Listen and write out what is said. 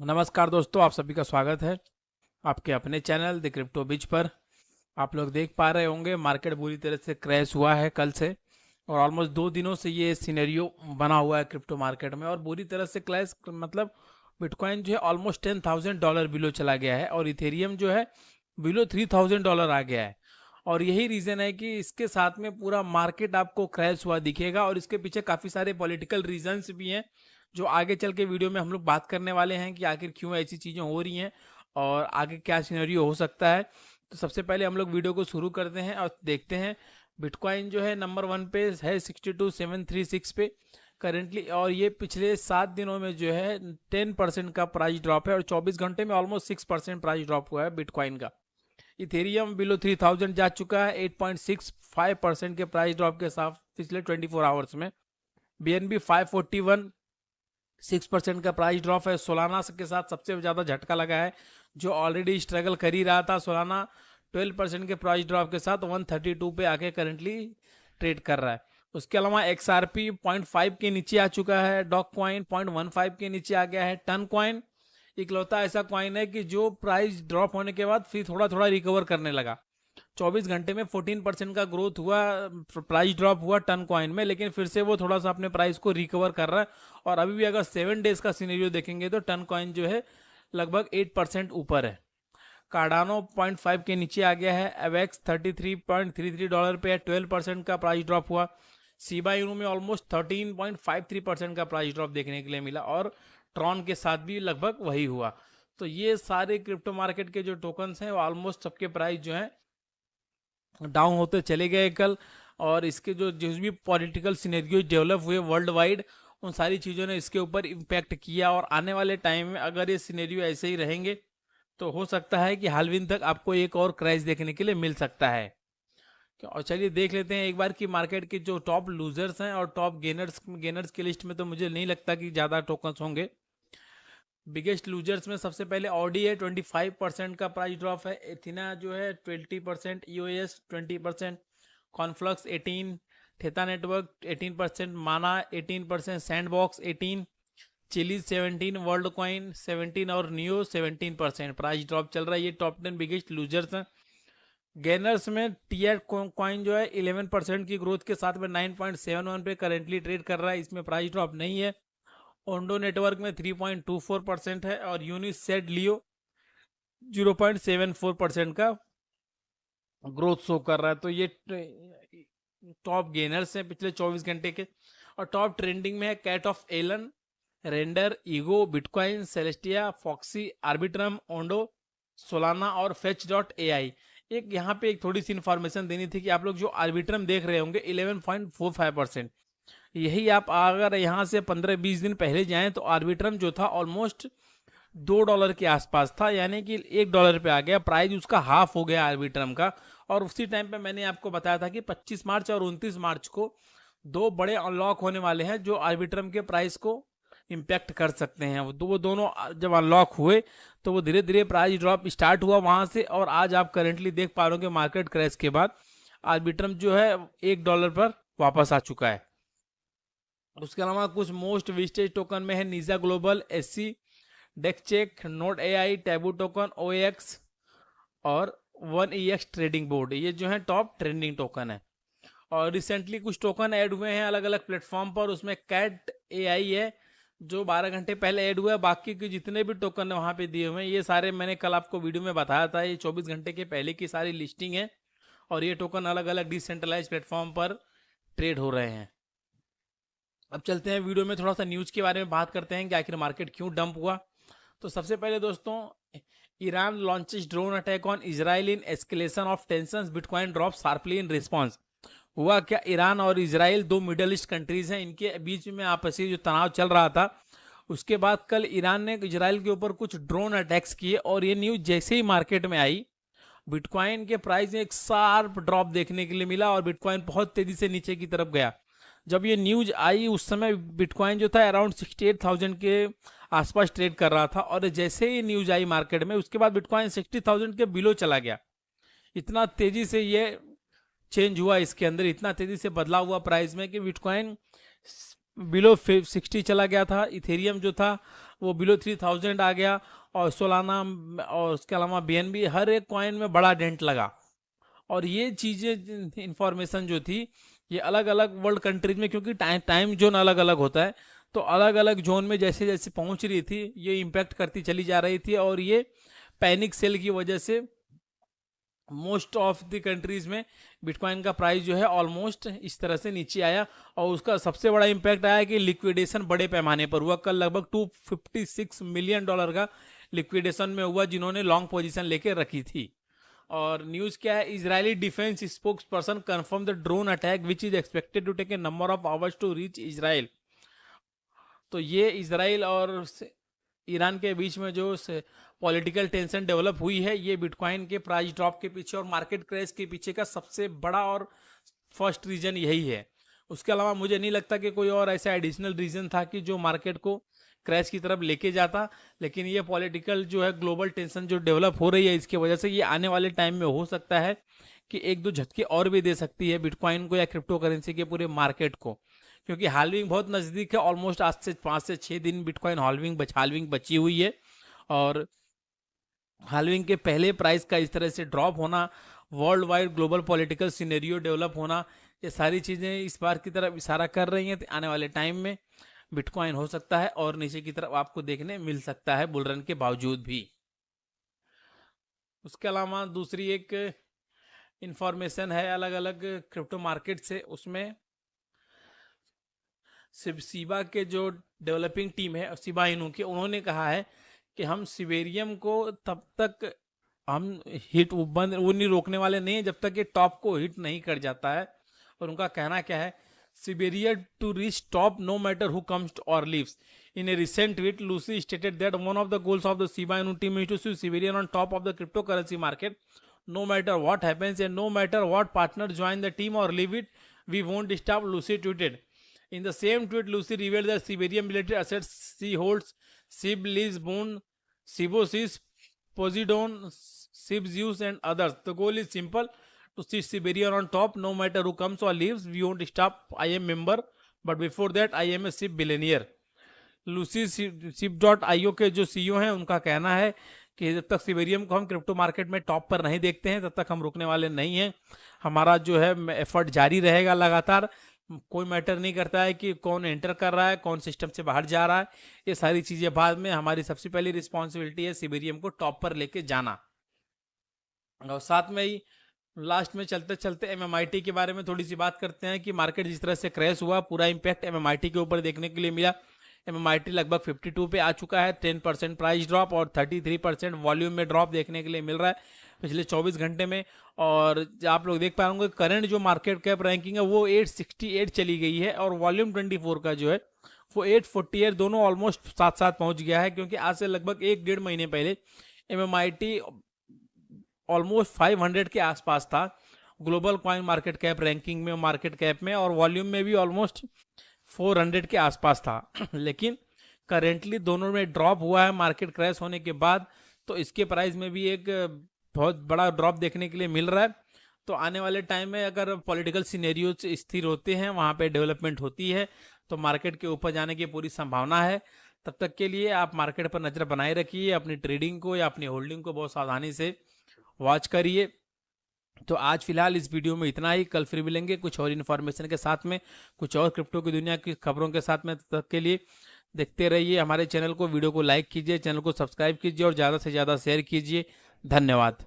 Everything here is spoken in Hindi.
नमस्कार दोस्तों, आप सभी का स्वागत है आपके अपने चैनल द क्रिप्टो बिच पर। आप लोग देख पा रहे होंगे मार्केट बुरी तरह से क्रैश हुआ है कल से, और ऑलमोस्ट 2 दिनों से ये सिनेरियो बना हुआ है क्रिप्टो मार्केट में, और बुरी तरह से क्रैश मतलब बिटकॉइन जो है ऑलमोस्ट $10,000 बिलो चला गया है, और इथेरियम जो है बिलो $3,000 आ गया है। और यही रीज़न है कि इसके साथ में पूरा मार्केट आपको क्रैश हुआ दिखेगा, और इसके पीछे काफ़ी सारे पॉलिटिकल रीजंस भी हैं जो आगे चल के वीडियो में हम लोग बात करने वाले हैं कि आखिर क्यों ऐसी चीज़ें हो रही हैं और आगे क्या सिनेरियो हो सकता है। तो सबसे पहले हम लोग वीडियो को शुरू करते हैं और देखते हैं। बिटकॉइन जो है नंबर 1 पे है 62,736 पे करेंटली, और ये पिछले 7 दिनों में जो है 10% का प्राइस ड्रॉप है, और 24 घंटे में ऑलमोस्ट 6% प्राइस ड्रॉप हुआ है बिटकॉइन का। इथेरियम बिलो 3000 जा चुका है 8.65% के प्राइस ड्रॉप के साथ पिछले 24 आवर्स में। BNB 541 6% का प्राइस ड्रॉप है। सोलाना के साथ सबसे ज़्यादा झटका लगा है, जो ऑलरेडी स्ट्रगल कर ही रहा था। सोलाना 12% के प्राइस ड्रॉप के साथ 132 पे आके करंटली ट्रेड कर रहा है। उसके अलावा XRP 0.5 के नीचे आ चुका है। डॉग कॉइन 0.15 के नीचे आ गया है। टन कॉइन इकलौता ऐसा कॉइन है कि जो प्राइस ड्रॉप होने के बाद फिर थोड़ा थोड़ा रिकवर करने लगा। 24 घंटे में 14% का ग्रोथ हुआ, प्राइस ड्रॉप हुआ टन कॉइन में, लेकिन फिर से वो थोड़ा सा अपने प्राइस को रिकवर कर रहा है। और अभी भी अगर 7 डेज का सिनेरियो देखेंगे तो टन कॉइन जो है लगभग 8% ऊपर है। कार्डानो 0.5 के नीचे आ गया है। एवेक्स $33.33 पे है, 12% का प्राइस ड्रॉप हुआ। सीबा इनू में ऑलमोस्ट 13.53% का प्राइस ड्रॉप देखने के लिए मिला, और ट्रॉन के साथ भी लगभग वही हुआ। तो ये सारे क्रिप्टो मार्केट के जो टोकन्स हैं वो ऑलमोस्ट सबके प्राइस जो हैं डाउन होते चले गए कल। और इसके जो जिस भी पॉलिटिकल सिनेरियो डेवलप हुए वर्ल्ड वाइड, उन सारी चीज़ों ने इसके ऊपर इम्पैक्ट किया। और आने वाले टाइम में अगर ये सिनेरियो ऐसे ही रहेंगे तो हो सकता है कि हालविन तक आपको एक और क्रैश देखने के लिए मिल सकता है। और चलिए देख लेते हैं एक बार कि मार्केट के जो टॉप लूजर्स हैं और टॉप गेनर्स गेनर्स की लिस्ट में तो मुझे नहीं लगता कि ज़्यादा टोकन्स होंगे। बिगेस्ट लूजर्स में सबसे पहले ऑडी है, 25% का प्राइस ड्रॉप है। एथिना जो है 20%, ईओएस 20%, कॉन्फ्लक्स 18, ठेता नेटवर्क 18%, माना 18%, सैंडबॉक्स 18, चिलीज 17, वर्ल्ड कॉइन 17 और नियो 17% प्राइस ड्रॉप चल रहा है। ये टॉप 10 बिगेस्ट लूजर्स हैं। गेनर्स में टीआर कॉइन जो है 11% की ग्रोथ के साथ में 9.71 पे करेंटली ट्रेड कर रहा है, इसमें प्राइस ड्रॉप नहीं है। ओंडो नेटवर्क में 3.24% है, और यूनिसेड लियो 0.74% का ग्रोथ शो कर रहा है। तो ये टॉप गेनर्स हैं पिछले 24 घंटे के। और टॉप ट्रेंडिंग में है cat of Elon, render, ego, bitcoin, Celestia, foxy, Arbitrum, Ondo, Solana और fetch.ai। एक यहाँ पे एक थोड़ी सी इंफॉर्मेशन देनी थी कि आप लोग जो आर्बिट्रम देख रहे होंगे 11.45%, यही आप अगर यहाँ से 15-20 दिन पहले जाएं तो आर्बिट्रम जो था ऑलमोस्ट $2 के आसपास था, यानी कि $1 पे आ गया। प्राइस उसका हाफ हो गया आर्बिट्रम का। और उसी टाइम पे मैंने आपको बताया था कि 25 मार्च और 29 मार्च को दो बड़े अनलॉक होने वाले हैं जो आर्बिट्रम के प्राइस को इम्पैक्ट कर सकते हैं। वो दोनों जब अनलॉक हुए तो वो धीरे धीरे प्राइस ड्रॉप स्टार्ट हुआ वहां से, और आज आप करेंटली देख पा रहे हो कि मार्केट क्रैश के बाद आर्बिट्रम जो है $1 पर वापस आ चुका है। उसके अलावा कुछ मोस्ट विजिटेड टोकन में है नीजा ग्लोबल, एससी, डेक्चेक, note AI, taboo token, OX और 1EX ट्रेडिंग बोर्ड। ये जो है टॉप ट्रेंडिंग टोकन है। और रिसेंटली कुछ टोकन ऐड हुए हैं अलग अलग प्लेटफॉर्म पर, उसमें कैट एआई है जो 12 घंटे पहले ऐड हुआ है। बाकी के जितने भी टोकन है वहाँ पे दिए हुए हैं, ये सारे मैंने कल आपको वीडियो में बताया था, ये 24 घंटे के पहले की सारी लिस्टिंग है। और ये टोकन अलग अलग डिसेंट्रलाइज प्लेटफॉर्म पर ट्रेड हो रहे हैं। अब चलते हैं वीडियो में, थोड़ा सा न्यूज़ के बारे में बात करते हैं कि आखिर मार्केट क्यों डंप हुआ। तो सबसे पहले दोस्तों, Iran launches drone attack on Israel in escalation of tensions, bitcoin drop sharply in response. हुआ क्या, ईरान और इजराइल दो मिडल ईस्ट कंट्रीज हैं, इनके बीच में आपसी जो तनाव चल रहा था, उसके बाद कल ईरान ने इजराइल के ऊपर कुछ ड्रोन अटैक्स किए। और ये न्यूज़ जैसे ही मार्केट में आई, बिटकॉइन के प्राइस में एक शार्प ड्रॉप देखने के लिए मिला, और बिटकॉइन बहुत तेजी से नीचे की तरफ गया। जब ये न्यूज आई उस समय बिटकॉइन जो था अराउंड 68,000 के आसपास ट्रेड कर रहा था, और जैसे ही न्यूज आई मार्केट में उसके बाद बिटकॉइन 60,000 के बिलो चला गया। इतना तेजी से ये चेंज हुआ, इसके अंदर इतना तेजी से बदलाव हुआ प्राइस में कि बिटकॉइन बिलो 60 चला गया था। इथेरियम जो था वो बिलो 3000 आ गया, और सोलाना और उसके अलावा BNB, हर एक कॉइन में बड़ा डेंट लगा। और ये चीज़ें इंफॉर्मेशन जो थी, ये अलग अलग वर्ल्ड कंट्रीज में, क्योंकि टाइम जोन अलग अलग होता है, तो अलग अलग जोन में जैसे जैसे पहुंच रही थी ये इम्पैक्ट करती चली जा रही थी, और ये पैनिक सेल की वजह से मोस्ट ऑफ द कंट्रीज में बिटकॉइन का प्राइस जो है ऑलमोस्ट इस तरह से नीचे आया। और उसका सबसे बड़ा इम्पैक्ट आया कि लिक्विडेशन बड़े पैमाने पर हुआ। कल लगभग $256 मिलियन का लिक्विडेशन में हुआ, जिन्होंने लॉन्ग पोजीशन लेके रखी थी। और न्यूज क्या है, Israeli defence spokesperson confirm the drone attack which is expected to take a number of hours to reach Israel. तो ये इजराइल और ईरान के बीच में जो पॉलिटिकल टेंशन डेवलप हुई है, ये बिटकॉइन के प्राइस ड्रॉप के पीछे और मार्केट क्रैश के पीछे का सबसे बड़ा और फर्स्ट रीजन यही है। उसके अलावा मुझे नहीं लगता कि कोई और ऐसा एडिशनल रीजन था कि जो मार्केट को क्रैश की तरफ लेके जाता। लेकिन ये पॉलिटिकल जो है ग्लोबल टेंशन जो डेवलप हो रही है, इसकी वजह से ये आने वाले टाइम में हो सकता है कि एक दो झटके और भी दे सकती है बिटकॉइन को या क्रिप्टो करेंसी के पूरे मार्केट को, क्योंकि हाल्विंग बहुत नज़दीक है। ऑलमोस्ट आज से 5 से 6 दिन बिटकॉइन हाल्विंग बची हुई है, और हाल्विंग के पहले प्राइस का इस तरह से ड्रॉप होना, world wide global political scenario develop होना, ये सारी चीज़ें इस बार की तरफ इशारा कर रही हैं। आने वाले टाइम में बिटकॉइन हो सकता है और नीचे की तरफ आपको देखने मिल सकता है बुलरन के बावजूद भी। उसके अलावा दूसरी एक इंफॉर्मेशन है अलग अलग क्रिप्टो मार्केट से, उसमें शिबा के जो डेवलपिंग टीम है शिबा इनू के, उन्होंने कहा है कि हम सिबेरियम को तब तक हम हिट बंद वो नहीं रोकने वाले नहीं है जब तक ये टॉप को हिट नहीं कर जाता है। और उनका कहना क्या है, Siberia to reach top no matter who comes or leaves. In a recent tweet, Lucy stated that one of the goals of the Shiba Inu team is to see Siberian on top of the cryptocurrency market. No matter what happens and no matter what partners join the team or leave it, we won't stop, Lucy tweeted. In the same tweet, Lucy revealed that Siberian related assets she holds, Sib, Liz, Boon, Sibosys, Posidon, Sib Zeus and others. The goal is simple, to see Siberian on top no matter who comes or leaves. We won't stop. I am member, but before that I am a SIB billionaire. Lucy SIB.io के जो CEO हैं, उनका कहना है कि जब तक सिबेरियम को हम क्रिप्टो मार्केट में टॉप पर नहीं देखते हैं तब तक हम रुकने वाले नहीं हैं। हमारा जो है एफर्ट जारी रहेगा लगातार। कोई मैटर नहीं करता है कि कौन एंटर कर रहा है, कौन सिस्टम से बाहर जा रहा है, ये सारी चीज़ें बाद में। हमारी सबसे पहली रिस्पॉन्सिबिलिटी है सिबेरियम को टॉप पर लेके जाना। और साथ में ही लास्ट में चलते चलते MMIT के बारे में थोड़ी सी बात करते हैं कि मार्केट जिस तरह से क्रैश हुआ, पूरा इम्पैक्ट MMIT के ऊपर देखने के लिए मिला। MMIT लगभग 52 पे आ चुका है, 10% प्राइस ड्रॉप और 33% वॉल्यूम में ड्रॉप देखने के लिए मिल रहा है पिछले 24 घंटे में। और आप लोग देख पाएंगे करंट जो मार्केट कैप रैंकिंग है वो 868 चली गई है, और वॉल्यूम 24 का जो है वो 848, दोनों ऑलमोस्ट साथ साथ पहुंच गया है। क्योंकि आज से लगभग 1-1.5 महीने पहले MMIT ऑलमोस्ट 500 के आसपास था global coin market cap ranking में, मार्केट कैप में, और वॉल्यूम में भी ऑलमोस्ट 400 के आसपास था। लेकिन करेंटली दोनों में ड्रॉप हुआ है मार्केट क्रैश होने के बाद, तो इसके प्राइस में भी एक बहुत बड़ा ड्रॉप देखने के लिए मिल रहा है। तो आने वाले टाइम में अगर पॉलिटिकल सिनेरियो स्थिर होते हैं, वहाँ पे डेवलपमेंट होती है, तो मार्केट के ऊपर जाने की पूरी संभावना है। तब तक के लिए आप मार्केट पर नज़र बनाए रखिए, अपनी ट्रेडिंग को या अपनी होल्डिंग को बहुत सावधानी से वॉच करिए। तो आज फिलहाल इस वीडियो में इतना ही, कल फिर मिलेंगे कुछ और इन्फॉर्मेशन के साथ में, कुछ और क्रिप्टो की दुनिया की खबरों के साथ में। तब तक के लिए देखते रहिए हमारे चैनल को, वीडियो को लाइक कीजिए, चैनल को सब्सक्राइब कीजिए और ज़्यादा से ज़्यादा शेयर कीजिए। धन्यवाद।